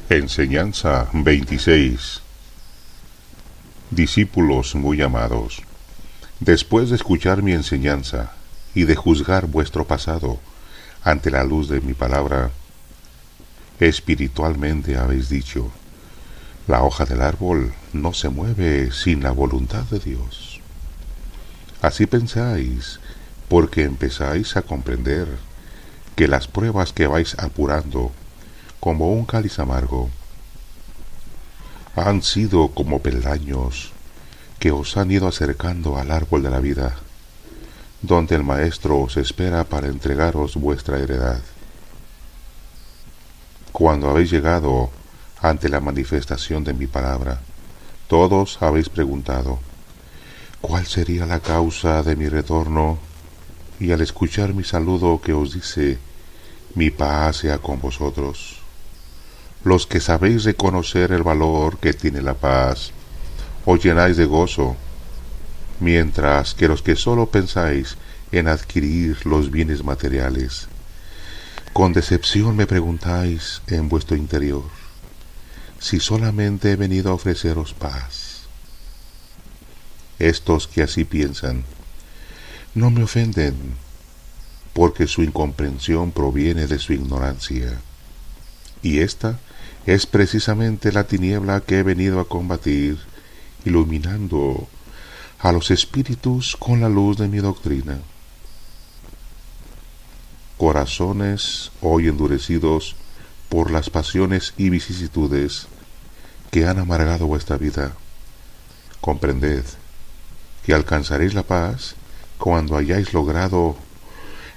Enseñanza 26. Discípulos muy amados, después de escuchar mi enseñanza y de juzgar vuestro pasado ante la luz de mi palabra, espiritualmente habéis dicho: la hoja del árbol no se mueve sin la voluntad de Dios. Así pensáis, porque empezáis a comprender que las pruebas que vais apurando como un cáliz amargo han sido como peldaños que os han ido acercando al árbol de la vida, donde el Maestro os espera para entregaros vuestra heredad. Cuando habéis llegado ante la manifestación de mi palabra, todos habéis preguntado: ¿cuál sería la causa de mi retorno? Y al escuchar mi saludo que os dice: mi paz sea con vosotros, los que sabéis reconocer el valor que tiene la paz, os llenáis de gozo, mientras que los que solo pensáis en adquirir los bienes materiales, con decepción me preguntáis en vuestro interior si solamente he venido a ofreceros paz. Estos que así piensan no me ofenden, porque su incomprensión proviene de su ignorancia, y esta es precisamente la tiniebla que he venido a combatir, iluminando a los espíritus con la luz de mi doctrina. Corazones hoy endurecidos por las pasiones y vicisitudes que han amargado vuestra vida, comprended que alcanzaréis la paz cuando hayáis logrado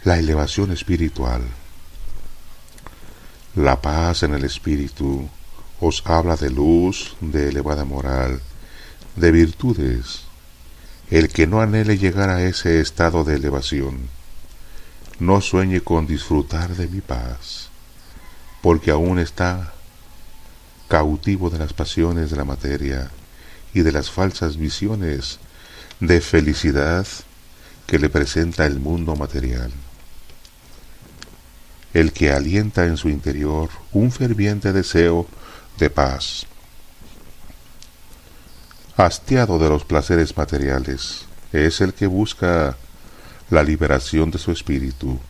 la elevación espiritual. La paz en el espíritu os habla de luz, de elevada moral, de virtudes. El que no anhele llegar a ese estado de elevación, no sueñe con disfrutar de mi paz, porque aún está cautivo de las pasiones de la materia y de las falsas visiones de felicidad que le presenta el mundo material. El que alienta en su interior un ferviente deseo de paz, hastiado de los placeres materiales, es el que busca la liberación de su espíritu,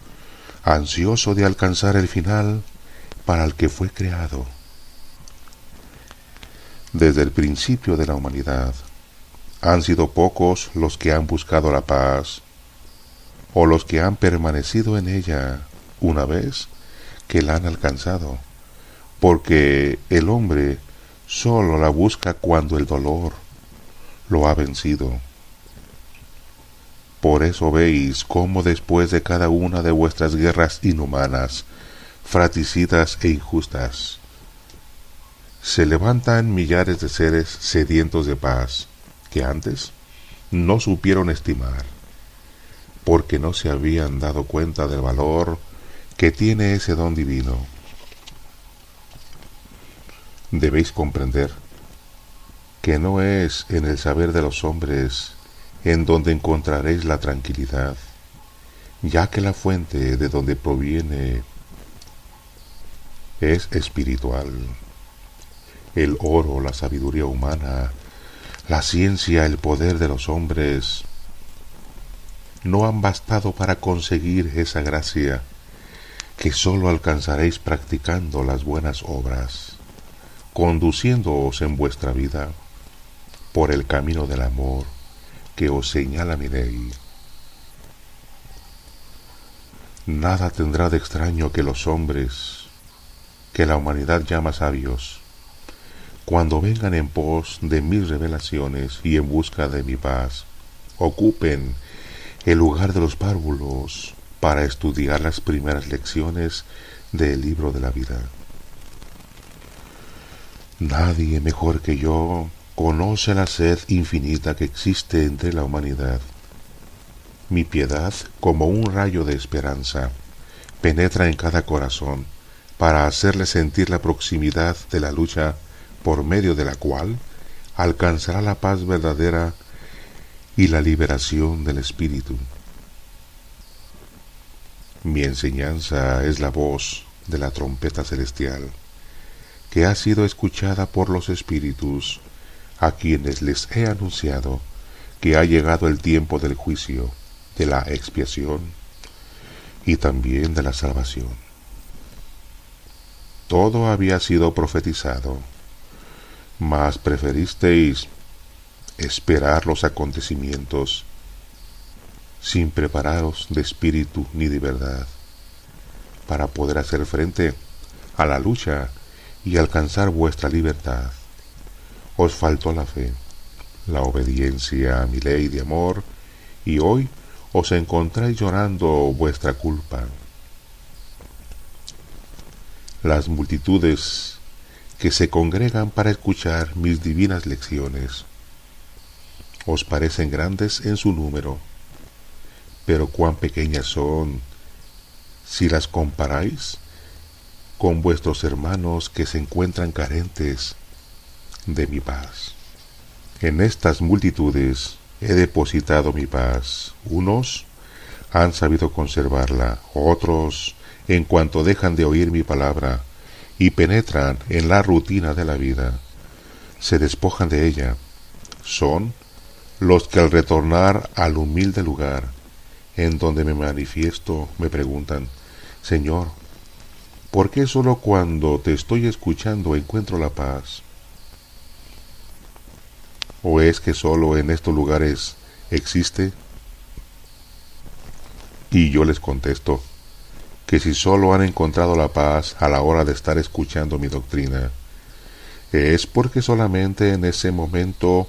ansioso de alcanzar el final para el que fue creado. Desde el principio de la humanidad, han sido pocos los que han buscado la paz, o los que han permanecido en ella una vez que la han alcanzado, porque el hombre solo la busca cuando el dolor lo ha vencido. Por eso veis cómo después de cada una de vuestras guerras inhumanas, fratricidas e injustas, se levantan millares de seres sedientos de paz, que antes no supieron estimar, porque no se habían dado cuenta del valor que tiene ese don divino. Debéis comprender que no es en el saber de los hombres en donde encontraréis la tranquilidad, ya que la fuente de donde proviene es espiritual. El oro, la sabiduría humana, la ciencia, el poder de los hombres no han bastado para conseguir esa gracia que sólo alcanzaréis practicando las buenas obras, conduciéndoos en vuestra vida por el camino del amor que os señala mi ley. Nada tendrá de extraño que los hombres, que la humanidad llama sabios, cuando vengan en pos de mis revelaciones y en busca de mi paz, ocupen el lugar de los párvulos para estudiar las primeras lecciones del libro de la vida. Nadie mejor que yo conoce la sed infinita que existe entre la humanidad. Mi piedad, como un rayo de esperanza, penetra en cada corazón para hacerle sentir la proximidad de la lucha por medio de la cual alcanzará la paz verdadera y la liberación del espíritu. Mi enseñanza es la voz de la trompeta celestial que ha sido escuchada por los espíritus, a quienes les he anunciado que ha llegado el tiempo del juicio, de la expiación y también de la salvación. Todo había sido profetizado, mas preferisteis esperar los acontecimientos sin prepararos de espíritu ni de verdad, para poder hacer frente a la lucha y alcanzar vuestra libertad. Os faltó la fe, la obediencia a mi ley de amor, y hoy os encontráis llorando vuestra culpa. Las multitudes que se congregan para escuchar mis divinas lecciones os parecen grandes en su número, pero cuán pequeñas son si las comparáis con vuestros hermanos que se encuentran carentes de mi paz. En estas multitudes he depositado mi paz. Unos han sabido conservarla, otros, en cuanto dejan de oír mi palabra y penetran en la rutina de la vida, se despojan de ella. Son los que al retornar al humilde lugar en donde me manifiesto me preguntan: Señor, ¿por qué solo cuando te estoy escuchando encuentro la paz? ¿O es que solo en estos lugares existe? Y yo les contesto que si solo han encontrado la paz a la hora de estar escuchando mi doctrina, es porque solamente en ese momento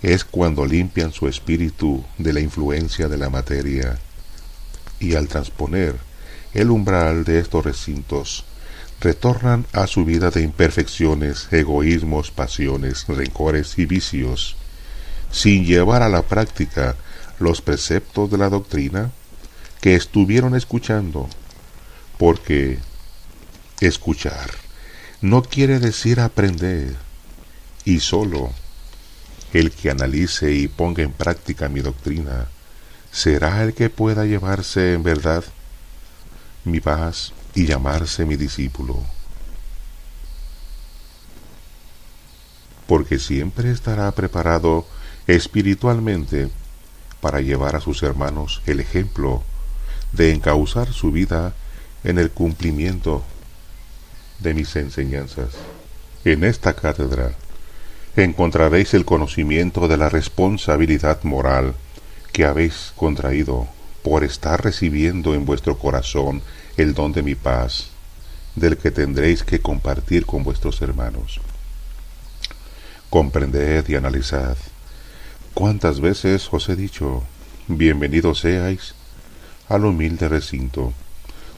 es cuando limpian su espíritu de la influencia de la materia, y al transponer el umbral de estos recintos, retornan a su vida de imperfecciones, egoísmos, pasiones, rencores y vicios, sin llevar a la práctica los preceptos de la doctrina que estuvieron escuchando, porque escuchar no quiere decir aprender, y solo el que analice y ponga en práctica mi doctrina será el que pueda llevarse en verdad mi paz y llamarse mi discípulo, porque siempre estará preparado espiritualmente para llevar a sus hermanos el ejemplo de encauzar su vida en el cumplimiento de mis enseñanzas. En esta cátedra encontraréis el conocimiento de la responsabilidad moral que habéis contraído por estar recibiendo en vuestro corazón el don de mi paz, del que tendréis que compartir con vuestros hermanos. Comprended y analizad. ¿Cuántas veces os he dicho: bienvenidos seáis al humilde recinto,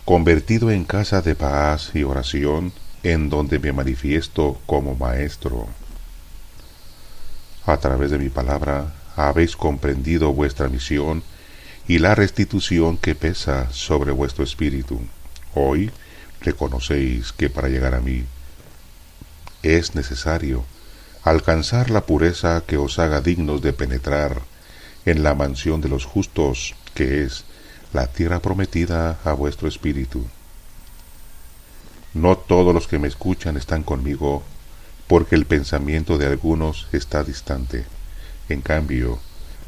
convertido en casa de paz y oración, en donde me manifiesto como maestro? A través de mi palabra habéis comprendido vuestra misión y la restitución que pesa sobre vuestro espíritu. Hoy reconocéis que para llegar a mí es necesario alcanzar la pureza que os haga dignos de penetrar en la mansión de los justos, que es la tierra prometida a vuestro espíritu. No todos los que me escuchan están conmigo, porque el pensamiento de algunos está distante. En cambio,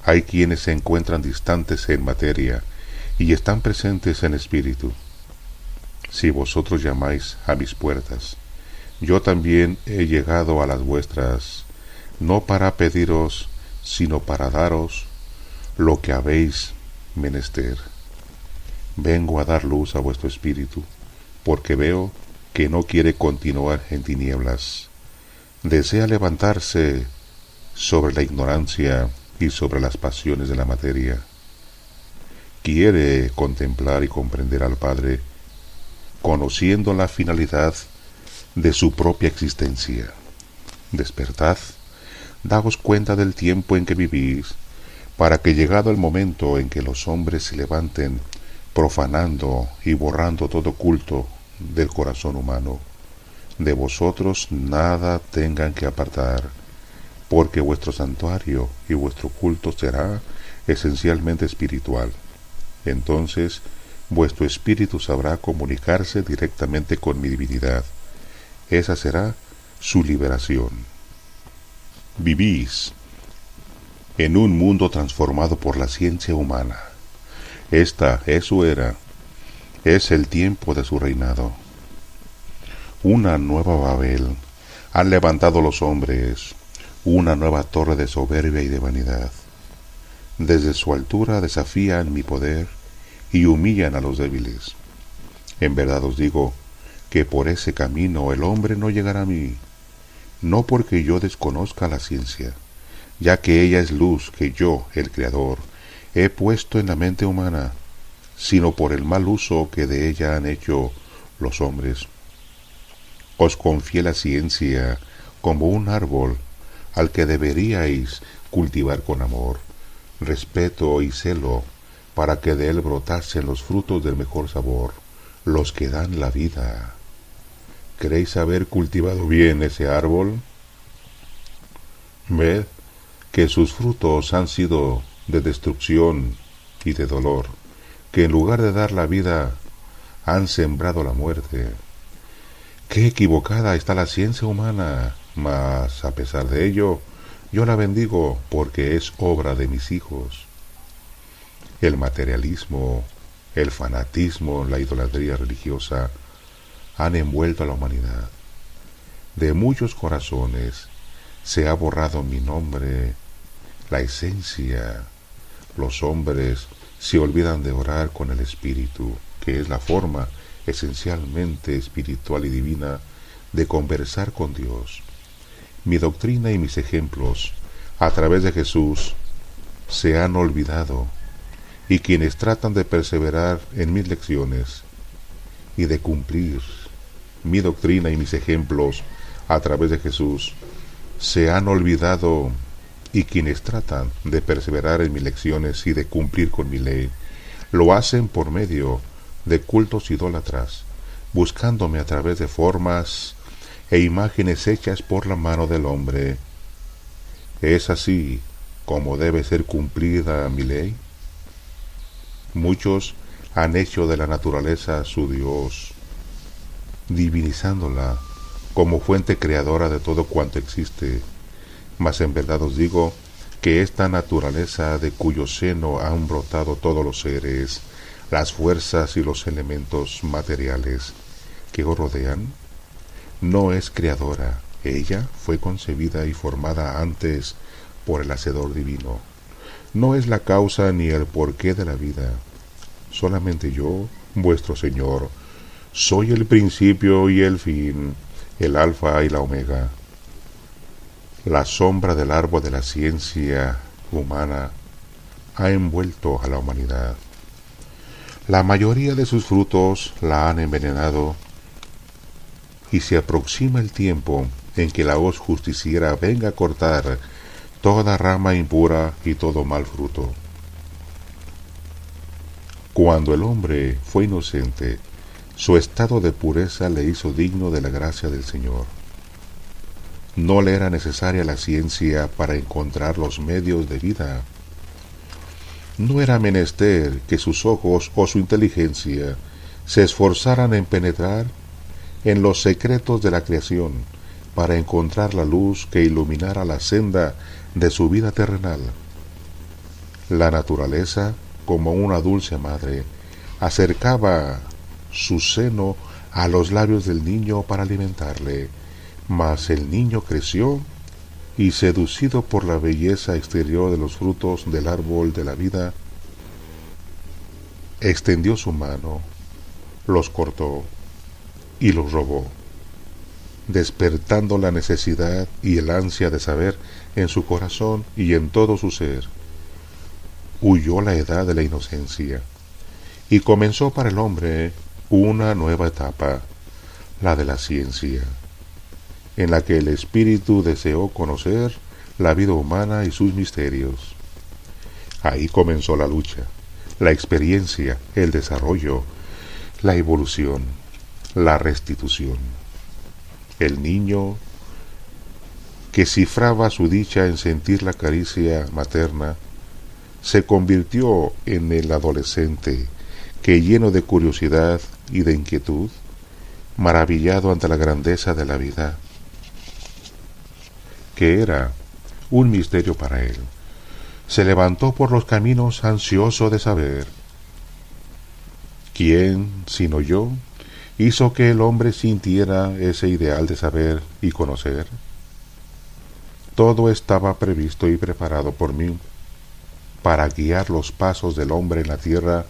hay quienes se encuentran distantes en materia y están presentes en espíritu. Si vosotros llamáis a mis puertas, yo también he llegado a las vuestras, no para pediros, sino para daros lo que habéis menester. Vengo a dar luz a vuestro espíritu, porque veo que no quiere continuar en tinieblas. Desea levantarse sobre la ignorancia y sobre las pasiones de la materia. Quiere contemplar y comprender al Padre, conociendo la finalidad de su propia existencia. Despertad, daos cuenta del tiempo en que vivís, para que llegado el momento en que los hombres se levanten, profanando y borrando todo culto del corazón humano, de vosotros nada tengan que apartar, porque vuestro santuario y vuestro culto será esencialmente espiritual. Entonces vuestro espíritu sabrá comunicarse directamente con mi divinidad, esa será su liberación. Vivís en un mundo transformado por la ciencia humana. Esta es su era, es el tiempo de su reinado. Una nueva Babel han levantado los hombres, una nueva torre de soberbia y de vanidad. Desde su altura desafían mi poder y humillan a los débiles. En verdad os digo que por ese camino el hombre no llegará a mí, no porque yo desconozca la ciencia, ya que ella es luz que yo, el Creador, he puesto en la mente humana, sino por el mal uso que de ella han hecho los hombres. Os confié la ciencia como un árbol al que deberíais cultivar con amor, respeto y celo, para que de él brotasen los frutos del mejor sabor, los que dan la vida. ¿Queréis haber cultivado bien ese árbol? Ved que sus frutos han sido de destrucción y de dolor, que en lugar de dar la vida, han sembrado la muerte. Qué equivocada está la ciencia humana, mas a pesar de ello, yo la bendigo porque es obra de mis hijos. El materialismo, el fanatismo, la idolatría religiosa han envuelto a la humanidad. De muchos corazones se ha borrado mi nombre, la esencia. Los hombres se olvidan de orar con el espíritu, que es la forma esencialmente espiritual y divina de conversar con Dios. Mi doctrina y mis ejemplos a través de Jesús se han olvidado, y quienes tratan de perseverar en mis lecciones y de cumplir mi doctrina y mis ejemplos a través de Jesús se han olvidado, y quienes tratan de perseverar en mis lecciones y de cumplir con mi ley lo hacen por medio de cultos idólatras, buscándome a través de formas e imágenes hechas por la mano del hombre. ¿Es así como debe ser cumplida mi ley? Muchos han hecho de la naturaleza su Dios, divinizándola como fuente creadora de todo cuanto existe. Mas en verdad os digo que esta naturaleza de cuyo seno han brotado todos los seres, las fuerzas y los elementos materiales que os rodean, no es creadora. Ella fue concebida y formada antes por el Hacedor divino. No es la causa ni el porqué de la vida. Solamente yo, vuestro Señor, soy el principio y el fin, el alfa y la omega. La sombra del árbol de la ciencia humana ha envuelto a la humanidad. La mayoría de sus frutos la han envenenado, y se aproxima el tiempo en que la hoz justiciera venga a cortar toda rama impura y todo mal fruto. Cuando el hombre fue inocente, su estado de pureza le hizo digno de la gracia del Señor. No le era necesaria la ciencia para encontrar los medios de vida. No era menester que sus ojos o su inteligencia se esforzaran en penetrar en los secretos de la creación para encontrar la luz que iluminara la senda de su vida terrenal. La naturaleza, como una dulce madre, acercaba su seno a los labios del niño para alimentarle, mas el niño creció y, seducido por la belleza exterior de los frutos del árbol de la vida, extendió su mano, los cortó y los robó, despertando la necesidad y el ansia de saber en su corazón y en todo su ser. Huyó la edad de la inocencia y comenzó para el hombre una nueva etapa, la de la ciencia, en la que el espíritu deseó conocer la vida humana y sus misterios. Ahí comenzó la lucha, la experiencia, el desarrollo, la evolución, la restitución. El niño, que cifraba su dicha en sentir la caricia materna, se convirtió en el adolescente que, lleno de curiosidad y de inquietud, maravillado ante la grandeza de la vida, que era un misterio para él. Se levantó por los caminos ansioso de saber. ¿Quién, sino yo, hizo que el hombre sintiera ese ideal de saber y conocer? Todo estaba previsto y preparado por mí para guiar los pasos del hombre en la tierra.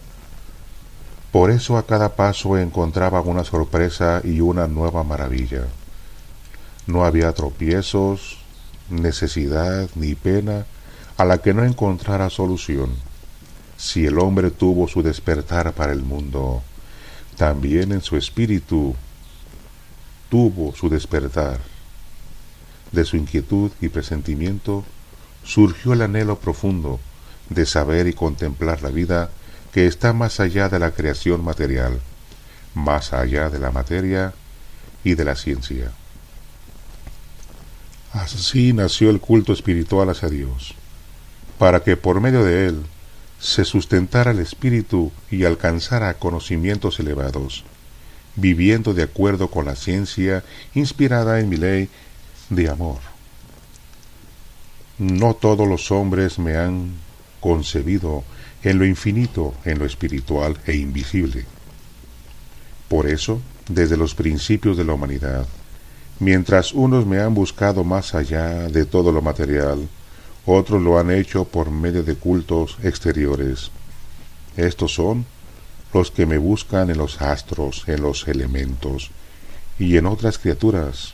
Por eso a cada paso encontraba una sorpresa y una nueva maravilla. No había tropiezos, necesidad ni pena a la que no encontrara solución. Si el hombre tuvo su despertar para el mundo, también en su espíritu tuvo su despertar. De su inquietud y presentimiento surgió el anhelo profundo de saber y contemplar la vida que está más allá de la creación material, más allá de la materia y de la ciencia. Así nació el culto espiritual hacia Dios, para que por medio de él se sustentara el espíritu y alcanzara conocimientos elevados, viviendo de acuerdo con la ciencia inspirada en mi ley de amor. No todos los hombres me han concebido en lo infinito, en lo espiritual e invisible. Por eso, desde los principios de la humanidad, mientras unos me han buscado más allá de todo lo material, otros lo han hecho por medio de cultos exteriores. Estos son los que me buscan en los astros, en los elementos y en otras criaturas,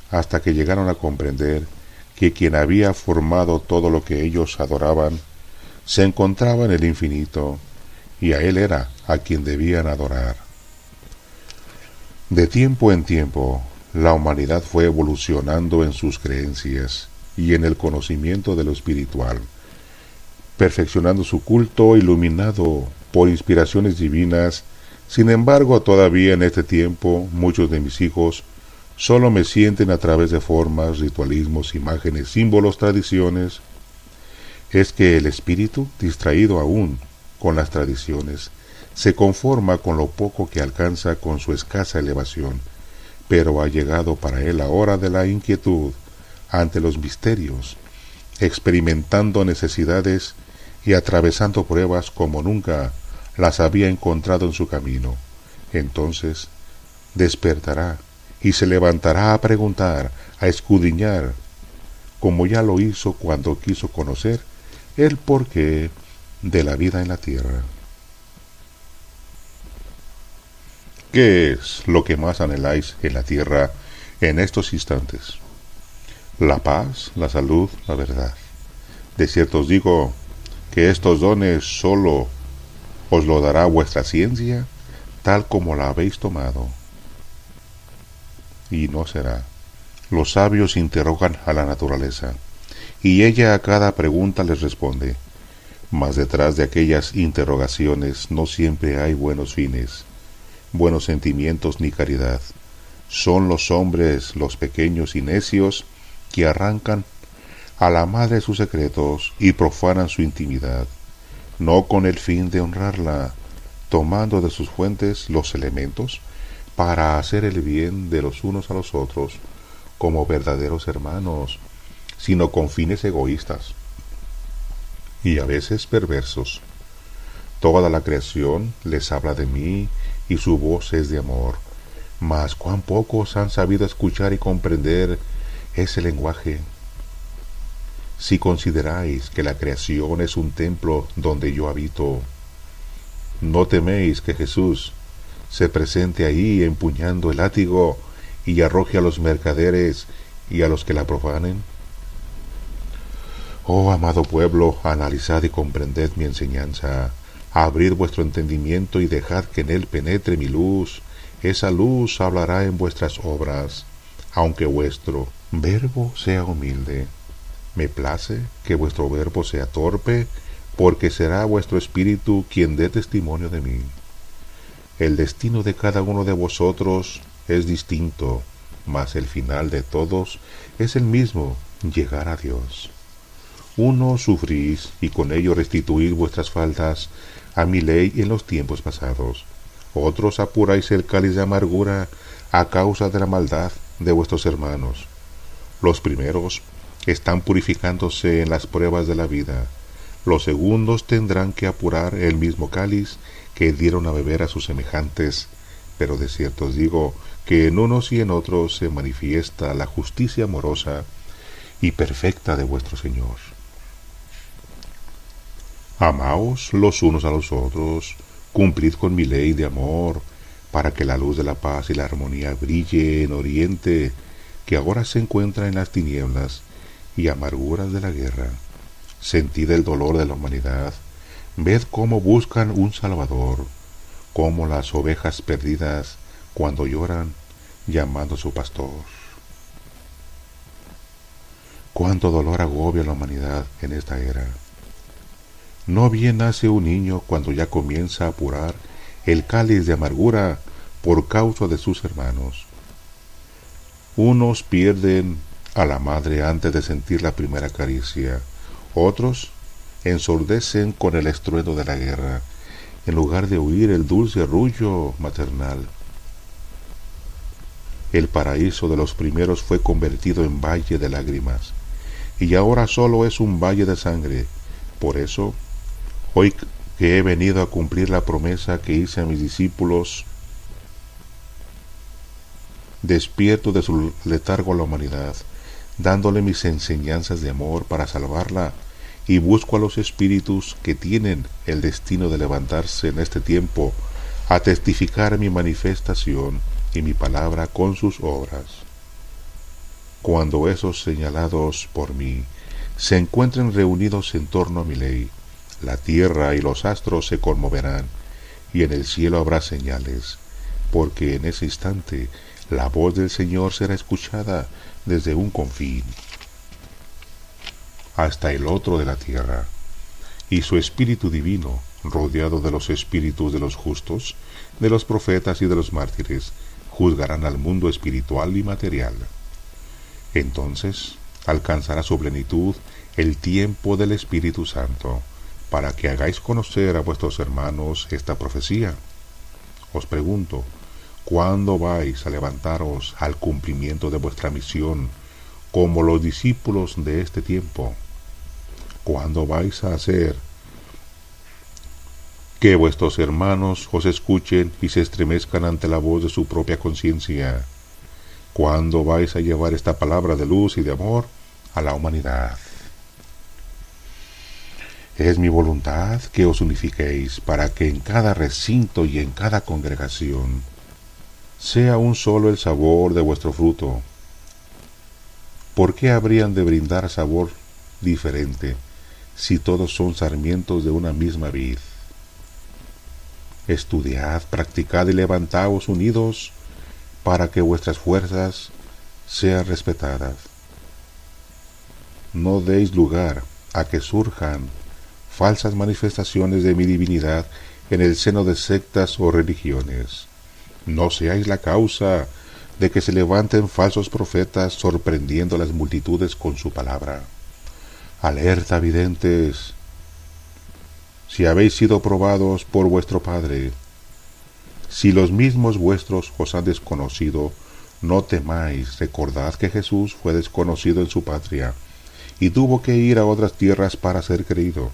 hasta que llegaron a comprender que quien había formado todo lo que ellos adoraban se encontraba en el infinito, y a él era a quien debían adorar. De tiempo en tiempo, la humanidad fue evolucionando en sus creencias y en el conocimiento de lo espiritual, perfeccionando su culto iluminado por inspiraciones divinas. Sin embargo, todavía en este tiempo, muchos de mis hijos solo me sienten a través de formas, ritualismos, imágenes, símbolos, tradiciones. Es que el espíritu, distraído aún con las tradiciones, se conforma con lo poco que alcanza con su escasa elevación, pero ha llegado para él la hora de la inquietud ante los misterios, experimentando necesidades y atravesando pruebas como nunca las había encontrado en su camino. Entonces despertará y se levantará a preguntar, a escudriñar, como ya lo hizo cuando quiso conocer el porqué de la vida en la tierra. ¿Qué es lo que más anheláis en la tierra en estos instantes? La paz, la salud, la verdad. De cierto os digo que estos dones sólo os lo dará vuestra ciencia, tal como la habéis tomado. Y no será. Los sabios interrogan a la naturaleza, y ella a cada pregunta les responde. Mas detrás de aquellas interrogaciones no siempre hay buenos fines, buenos sentimientos ni caridad. Son los hombres, los pequeños y necios, que arrancan a la madre sus secretos y profanan su intimidad, no con el fin de honrarla, tomando de sus fuentes los elementos para hacer el bien de los unos a los otros, como verdaderos hermanos, sino con fines egoístas y a veces perversos. Toda la creación les habla de mí y su voz es de amor, mas cuán pocos han sabido escuchar y comprender ese lenguaje. Si consideráis que la creación es un templo donde yo habito, ¿no teméis que Jesús se presente ahí empuñando el látigo y arroje a los mercaderes y a los que la profanen? Oh amado pueblo, analizad y comprended mi enseñanza, abrid vuestro entendimiento y dejad que en él penetre mi luz. Esa luz hablará en vuestras obras, aunque vuestro verbo sea humilde. Me place que vuestro verbo sea torpe, porque será vuestro espíritu quien dé testimonio de mí. El destino de cada uno de vosotros es distinto, mas el final de todos es el mismo, llegar a Dios. Unos sufrís y con ello restituís vuestras faltas a mi ley en los tiempos pasados. Otros apuráis el cáliz de amargura a causa de la maldad de vuestros hermanos. Los primeros están purificándose en las pruebas de la vida. Los segundos tendrán que apurar el mismo cáliz que dieron a beber a sus semejantes. Pero de cierto os digo que en unos y en otros se manifiesta la justicia amorosa y perfecta de vuestro Señor. Amaos los unos a los otros, cumplid con mi ley de amor, para que la luz de la paz y la armonía brille en Oriente, que ahora se encuentra en las tinieblas y amarguras de la guerra. Sentid el dolor de la humanidad, ved cómo buscan un Salvador, como las ovejas perdidas cuando lloran llamando a su pastor. Cuánto dolor agobia a la humanidad en esta era. No bien nace un niño cuando ya comienza a apurar el cáliz de amargura por causa de sus hermanos. Unos pierden a la madre antes de sentir la primera caricia, otros ensordecen con el estruendo de la guerra, en lugar de oír el dulce arrullo maternal. El paraíso de los primeros fue convertido en valle de lágrimas, y ahora solo es un valle de sangre. Por eso, hoy que he venido a cumplir la promesa que hice a mis discípulos, despierto de su letargo a la humanidad, dándole mis enseñanzas de amor para salvarla, y busco a los espíritus que tienen el destino de levantarse en este tiempo a testificar mi manifestación y mi palabra con sus obras. Cuando esos señalados por mí se encuentren reunidos en torno a mi ley, la tierra y los astros se conmoverán, y en el cielo habrá señales, porque en ese instante la voz del Señor será escuchada desde un confín hasta el otro de la tierra, y su Espíritu Divino, rodeado de los espíritus de los justos, de los profetas y de los mártires, juzgarán al mundo espiritual y material. Entonces alcanzará su plenitud el tiempo del Espíritu Santo, para que hagáis conocer a vuestros hermanos esta profecía. Os pregunto, ¿cuándo vais a levantaros al cumplimiento de vuestra misión, como los discípulos de este tiempo? ¿Cuándo vais a hacer que vuestros hermanos os escuchen y se estremezcan ante la voz de su propia conciencia? ¿Cuándo vais a llevar esta palabra de luz y de amor a la humanidad? Es mi voluntad que os unifiquéis para que en cada recinto y en cada congregación sea un solo el sabor de vuestro fruto. ¿Por qué habrían de brindar sabor diferente si todos son sarmientos de una misma vid? Estudiad, practicad y levantaos unidos para que vuestras fuerzas sean respetadas. No deis lugar a que surjan falsas manifestaciones de mi divinidad en el seno de sectas o religiones. No seáis la causa de que se levanten falsos profetas sorprendiendo a las multitudes con su palabra. Alerta, videntes, si habéis sido probados por vuestro Padre, si los mismos vuestros os han desconocido, no temáis, recordad que Jesús fue desconocido en su patria, y tuvo que ir a otras tierras para ser creído.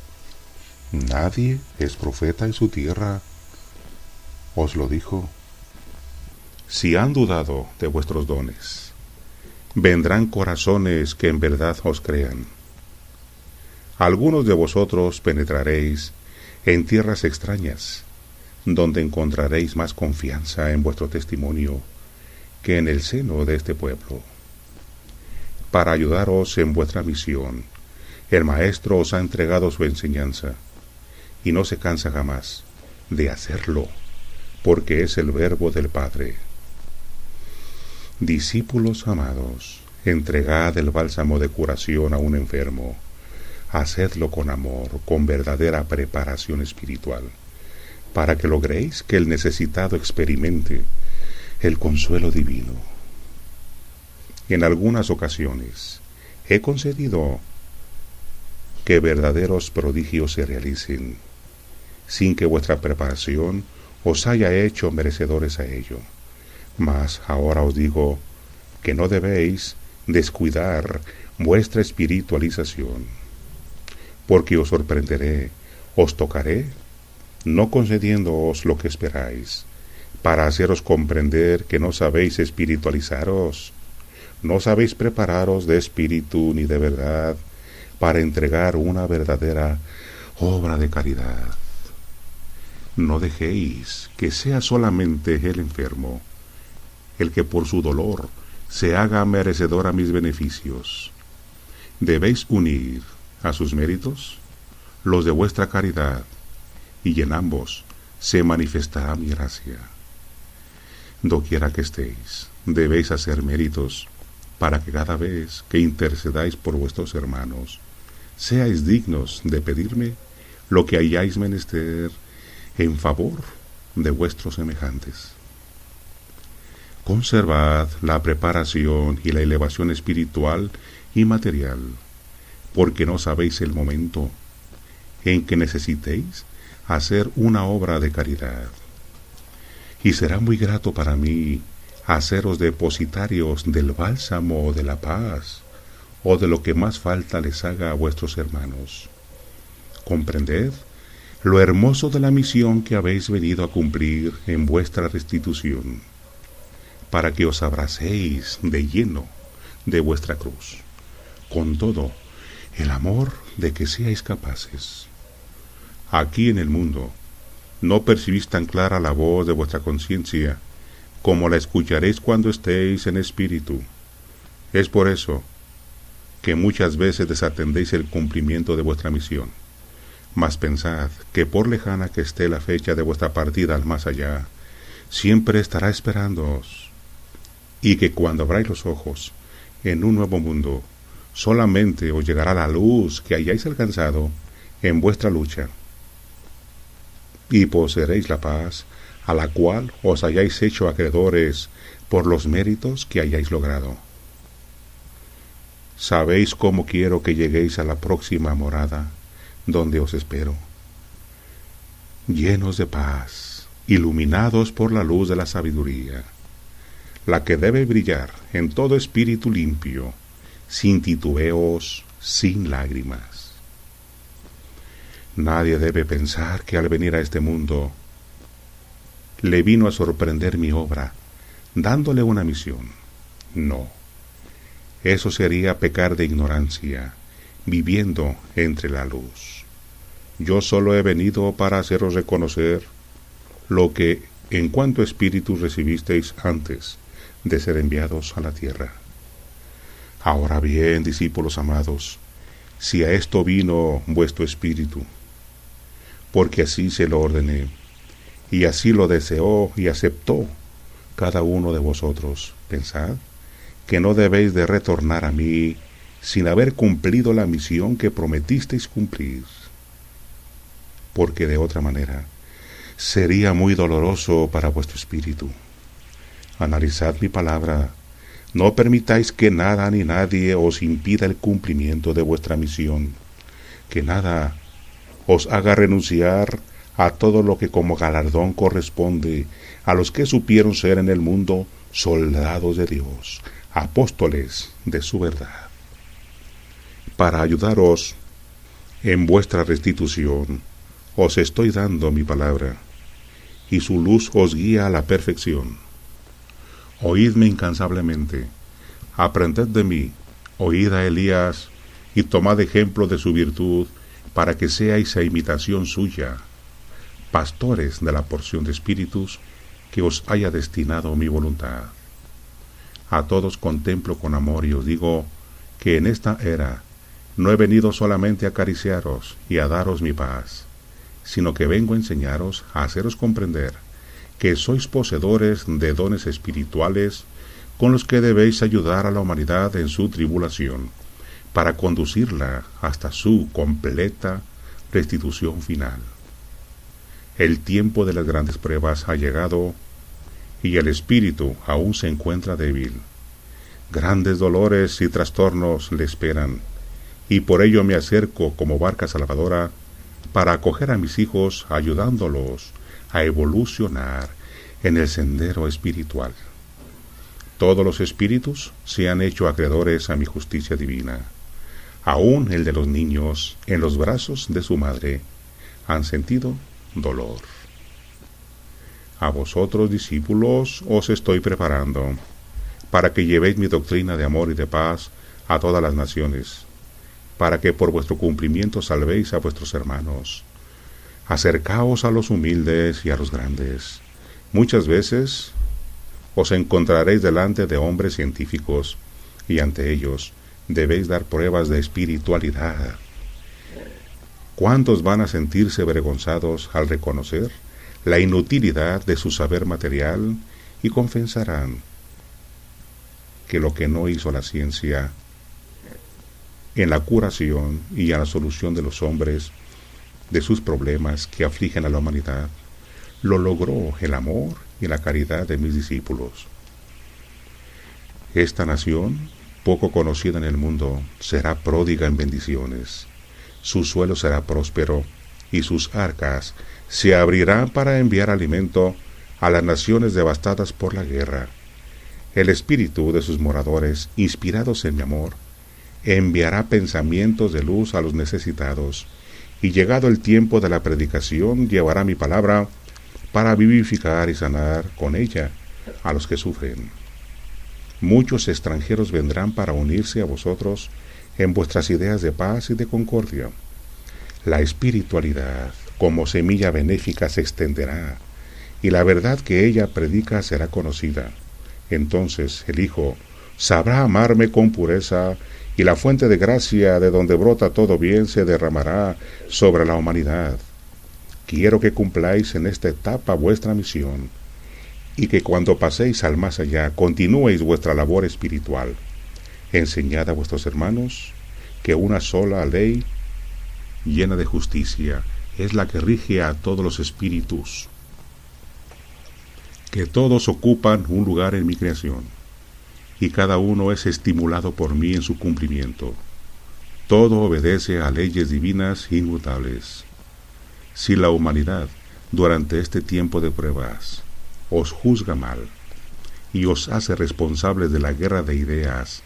Nadie es profeta en su tierra. Os lo dijo. Si han dudado de vuestros dones, vendrán corazones que en verdad os crean. Algunos de vosotros penetraréis en tierras extrañas, donde encontraréis más confianza en vuestro testimonio que en el seno de este pueblo. Para ayudaros en vuestra misión, el Maestro os ha entregado su enseñanza, y no se cansa jamás de hacerlo, porque es el verbo del Padre. Discípulos amados, entregad el bálsamo de curación a un enfermo, hacedlo con amor, con verdadera preparación espiritual, para que logréis que el necesitado experimente el consuelo divino. En algunas ocasiones he concedido que verdaderos prodigios se realicen, sin que vuestra preparación os haya hecho merecedores a ello, Mas ahora os digo que no debéis descuidar vuestra espiritualización, porque os sorprenderé, os tocaré, no concediéndoos lo que esperáis, para haceros comprender que no sabéis espiritualizaros, no sabéis prepararos de espíritu ni de verdad para entregar una verdadera obra de caridad. No dejéis que sea solamente el enfermo el que por su dolor se haga merecedor a mis beneficios. Debéis unir a sus méritos los de vuestra caridad, y en ambos se manifestará mi gracia. Doquiera que estéis, debéis hacer méritos, para que cada vez que intercedáis por vuestros hermanos, seáis dignos de pedirme lo que hayáis menester en favor de vuestros semejantes. Conservad la preparación y la elevación espiritual y material, porque no sabéis el momento en que necesitéis hacer una obra de caridad. Y será muy grato para mí haceros depositarios del bálsamo de la paz, o de lo que más falta les haga a vuestros hermanos. Comprended lo hermoso de la misión que habéis venido a cumplir en vuestra restitución, para que os abracéis de lleno de vuestra cruz, con todo el amor de que seáis capaces. Aquí en el mundo no percibís tan clara la voz de vuestra conciencia como la escucharéis cuando estéis en espíritu. Es por eso que muchas veces desatendéis el cumplimiento de vuestra misión. Mas pensad que por lejana que esté la fecha de vuestra partida al más allá, siempre estará esperándoos, y que cuando abráis los ojos en un nuevo mundo, solamente os llegará la luz que hayáis alcanzado en vuestra lucha, y poseeréis la paz a la cual os hayáis hecho acreedores por los méritos que hayáis logrado. Sabéis cómo quiero que lleguéis a la próxima morada, donde os espero, llenos de paz, iluminados por la luz de la sabiduría, la que debe brillar en todo espíritu limpio, sin titubeos, sin lágrimas. Nadie debe pensar que al venir a este mundo le vino a sorprender mi obra, dándole una misión. No, eso sería pecar de ignorancia, viviendo entre la luz. Yo solo he venido para haceros reconocer lo que en cuanto espíritus recibisteis antes de ser enviados a la tierra. Ahora bien, discípulos amados, si a esto vino vuestro espíritu, porque así se lo ordené, y así lo deseó y aceptó cada uno de vosotros, pensad que no debéis de retornar a mí sin haber cumplido la misión que prometisteis cumplir, porque de otra manera sería muy doloroso para vuestro espíritu. Analizad mi palabra, no permitáis que nada ni nadie os impida el cumplimiento de vuestra misión, que nada os haga renunciar a todo lo que como galardón corresponde a los que supieron ser en el mundo soldados de Dios, apóstoles de su verdad. Para ayudaros en vuestra restitución, os estoy dando mi palabra, y su luz os guía a la perfección. Oídme incansablemente, aprended de mí, oíd a Elías, y tomad ejemplo de su virtud, para que seáis a imitación suya, pastores de la porción de espíritus que os haya destinado mi voluntad. A todos contemplo con amor y os digo que en esta era no he venido solamente a acariciaros y a daros mi paz, sino que vengo a enseñaros, a haceros comprender que sois poseedores de dones espirituales con los que debéis ayudar a la humanidad en su tribulación, para conducirla hasta su completa restitución final. El tiempo de las grandes pruebas ha llegado y el espíritu aún se encuentra débil. Grandes dolores y trastornos le esperan, y por ello me acerco como barca salvadora para acoger a mis hijos, ayudándolos a evolucionar en el sendero espiritual. Todos los espíritus se han hecho acreedores a mi justicia divina. Aún el de los niños, en los brazos de su madre, han sentido dolor. A vosotros, discípulos, os estoy preparando, para que llevéis mi doctrina de amor y de paz a todas las naciones, para que por vuestro cumplimiento salvéis a vuestros hermanos. Acercaos a los humildes y a los grandes. Muchas veces os encontraréis delante de hombres científicos, y ante ellos debéis dar pruebas de espiritualidad. ¿Cuántos van a sentirse avergonzados al reconocer la inutilidad de su saber material y confesarán que lo que no hizo la ciencia en la curación y a la solución de los hombres de sus problemas que afligen a la humanidad, lo logró el amor y la caridad de mis discípulos? Esta nación, poco conocida en el mundo, será pródiga en bendiciones. Su suelo será próspero y sus arcas se abrirán para enviar alimento a las naciones devastadas por la guerra. El espíritu de sus moradores, inspirados en mi amor, enviará pensamientos de luz a los necesitados, y llegado el tiempo de la predicación, llevará mi palabra para vivificar y sanar con ella a los que sufren. Muchos extranjeros vendrán para unirse a vosotros en vuestras ideas de paz y de concordia. La espiritualidad, como semilla benéfica, se extenderá, y la verdad que ella predica será conocida. Entonces el Hijo sabrá amarme con pureza, y la fuente de gracia de donde brota todo bien se derramará sobre la humanidad. Quiero que cumpláis en esta etapa vuestra misión, y que cuando paséis al más allá continuéis vuestra labor espiritual. Enseñad a vuestros hermanos que una sola ley llena de justicia es la que rige a todos los espíritus, que todos ocupan un lugar en mi creación, y cada uno es estimulado por mí en su cumplimiento. Todo obedece a leyes divinas inmutables. Si la humanidad, durante este tiempo de pruebas, os juzga mal y os hace responsables de la guerra de ideas,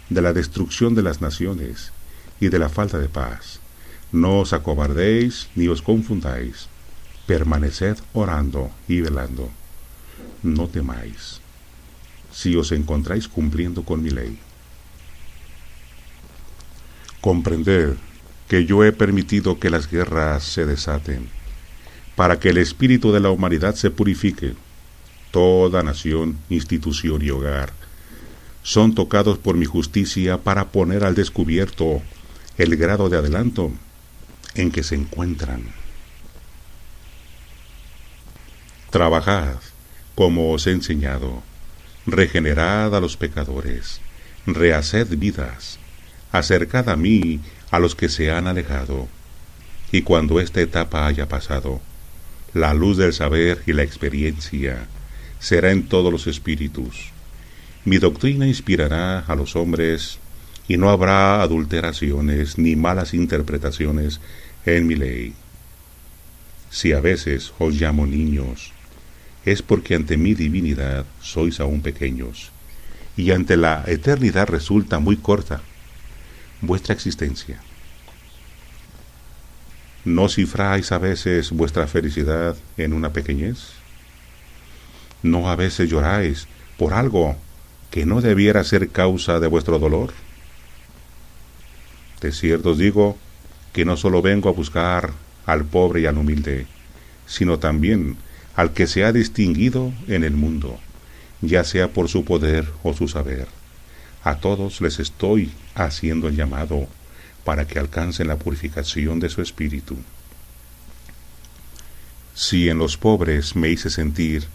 de la destrucción de las naciones y de la falta de paz, no os acobardéis ni os confundáis. Permaneced orando y velando. No temáis, si os encontráis cumpliendo con mi ley. Comprended que yo he permitido que las guerras se desaten, para que el espíritu de la humanidad se purifique. Toda nación, institución y hogar son tocados por mi justicia para poner al descubierto el grado de adelanto en que se encuentran. Trabajad como os he enseñado, regenerad a los pecadores, rehaced vidas, acercad a mí a los que se han alejado, y cuando esta etapa haya pasado, la luz del saber y la experiencia será en todos los espíritus. Mi doctrina inspirará a los hombres, y no habrá adulteraciones ni malas interpretaciones en mi ley. Si a veces os llamo niños, es porque ante mi divinidad sois aún pequeños, y ante la eternidad resulta muy corta vuestra existencia. ¿No cifráis a veces vuestra felicidad en una pequeñez? ¿No a veces lloráis por algo que no debiera ser causa de vuestro dolor? De cierto os digo que no solo vengo a buscar al pobre y al humilde, sino también al que se ha distinguido en el mundo, ya sea por su poder o su saber. A todos les estoy haciendo el llamado para que alcancen la purificación de su espíritu. Si en los pobres me hice sentir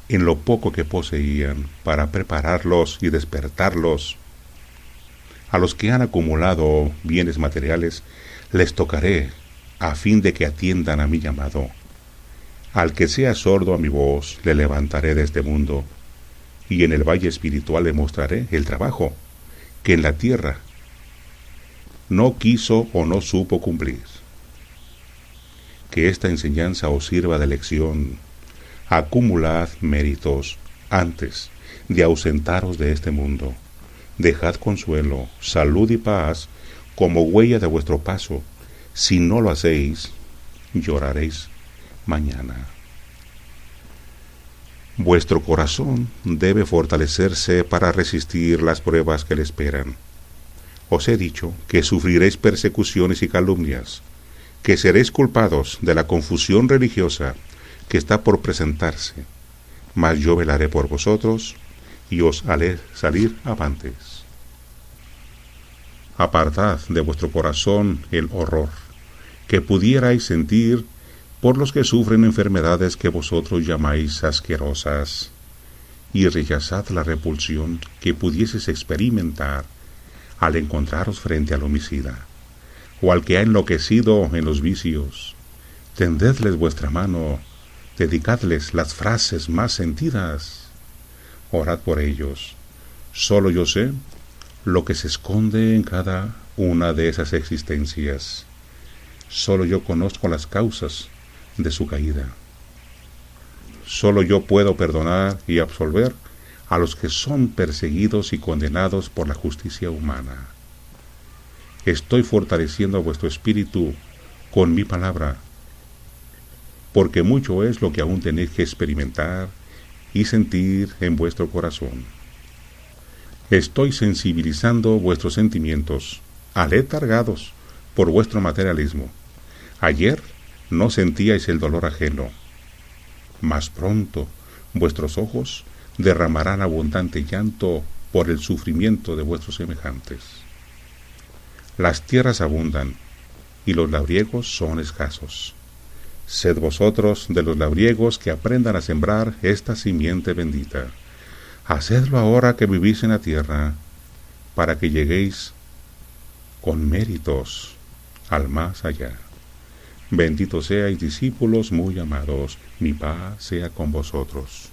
en lo poco que poseían para prepararlos y despertarlos, a los que han acumulado bienes materiales les tocaré a fin de que atiendan a mi llamado. Al que sea sordo a mi voz le levantaré de este mundo, y en el valle espiritual le mostraré el trabajo que en la tierra no quiso o no supo cumplir. Que esta enseñanza os sirva de lección. Acumulad méritos antes de ausentaros de este mundo. Dejad consuelo, salud y paz como huella de vuestro paso. Si no lo hacéis, lloraréis mañana. Vuestro corazón debe fortalecerse para resistir las pruebas que le esperan. Os he dicho que sufriréis persecuciones y calumnias, que seréis culpados de la confusión religiosa que está por presentarse, mas yo velaré por vosotros y os haré salir avantes. Apartad de vuestro corazón el horror que pudierais sentir por los que sufren enfermedades que vosotros llamáis asquerosas, y rechazad la repulsión que pudieseis experimentar al encontraros frente al homicida, o al que ha enloquecido en los vicios. Tendedles vuestra mano, dedicadles las frases más sentidas, orad por ellos. Solo yo sé lo que se esconde en cada una de esas existencias. Solo yo conozco las causas de su caída. Solo yo puedo perdonar y absolver a los que son perseguidos y condenados por la justicia humana. Estoy fortaleciendo vuestro espíritu con mi palabra, porque mucho es lo que aún tenéis que experimentar y sentir en vuestro corazón. Estoy sensibilizando vuestros sentimientos, aletargados por vuestro materialismo. Ayer no sentíais el dolor ajeno, mas pronto vuestros ojos derramarán abundante llanto por el sufrimiento de vuestros semejantes. Las tierras abundan, y los labriegos son escasos. Sed vosotros de los labriegos que aprendan a sembrar esta simiente bendita. Hacedlo ahora que vivís en la tierra, para que lleguéis con méritos al más allá. Benditos seáis, discípulos muy amados, mi paz sea con vosotros.